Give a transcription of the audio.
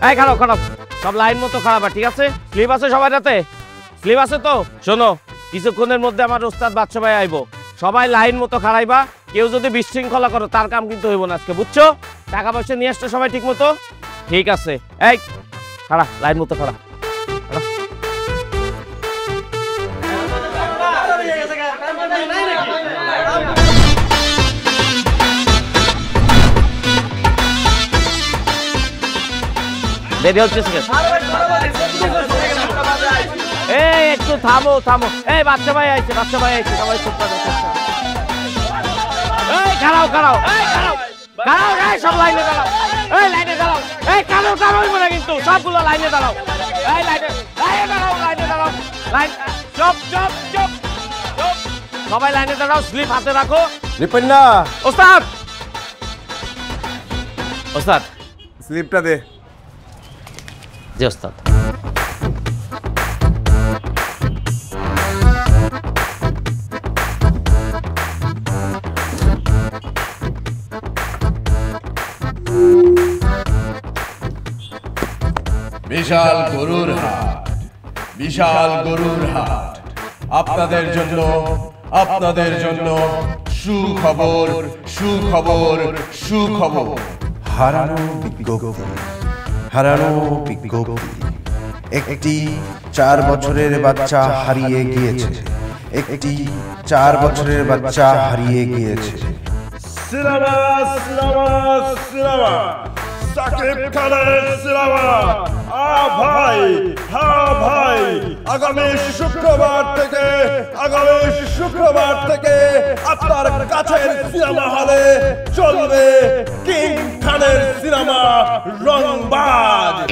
এই খারাপ খারাপ সব লাইন মতো খারাপ, ঠিক আছে? স্লিপ আছে সবাই রাতে? স্লিপ আছে তো? শোনো, কিছুক্ষণের মধ্যে আমার ওস্তাদ বাদশা ভাই আইবো, সবাই লাইন মতো খাড়াইবা। কেউ যদি বিশৃঙ্খলা করো তার কাম কিন্তু হইব না আজকে, বুঝছো? টাকা পয়সা নিয়ে আসছো সবাই ঠিক মতো? ঠিক আছে, এই খাড়া, লাইন মতো খাড়া। দেরি হচ্ছে, এই একটু থামো থামো। এই বাচ্চা ভাই আইছে, বাচ্চা ভাই আইছে, সবাই চুপ করো। এই খাড়াও খাড়াও, এই খাড়াও খাড়াও, এই সব লাইনে দাঁড়াও, এই লাইনে দাঁড়াও, এই কারো কারো হইব না কিন্তু, সবগুলো লাইনে দাঁড়াও, এই লাইনে দাঁড়াও, লাইনে দাঁড়াও, লাইন চুপ চুপ চুপ চুপ, সবাই লাইনে দাঁড়াও, স্লিপ হাতে রাখো। রিপন্না, ওস্তাদ ওস্তাদ স্লিপটা দে। জি ওস্তাদ। বিশাল গরুর হাট, বিশাল গরুর হাট, আপনাদের জন্য সুখবর সুখবর সুখবর। হারানো বিজ্ঞপ্তি। একটি 4 বছরের বাচ্চা হারিয়ে গিয়েছে। একটি 4 বছরের বাচ্চা হারিয়ে গিয়েছে। সিনেমাস সিনেমাস সিনেমাস, সাকিব খানের সিনেমা ভাই, হ্যাঁ ভাই, আগামী শুক্রবার থেকে আপনার কাছের সিনেমা হলে চলবে কিং খানের সিনেমা রংবাজ।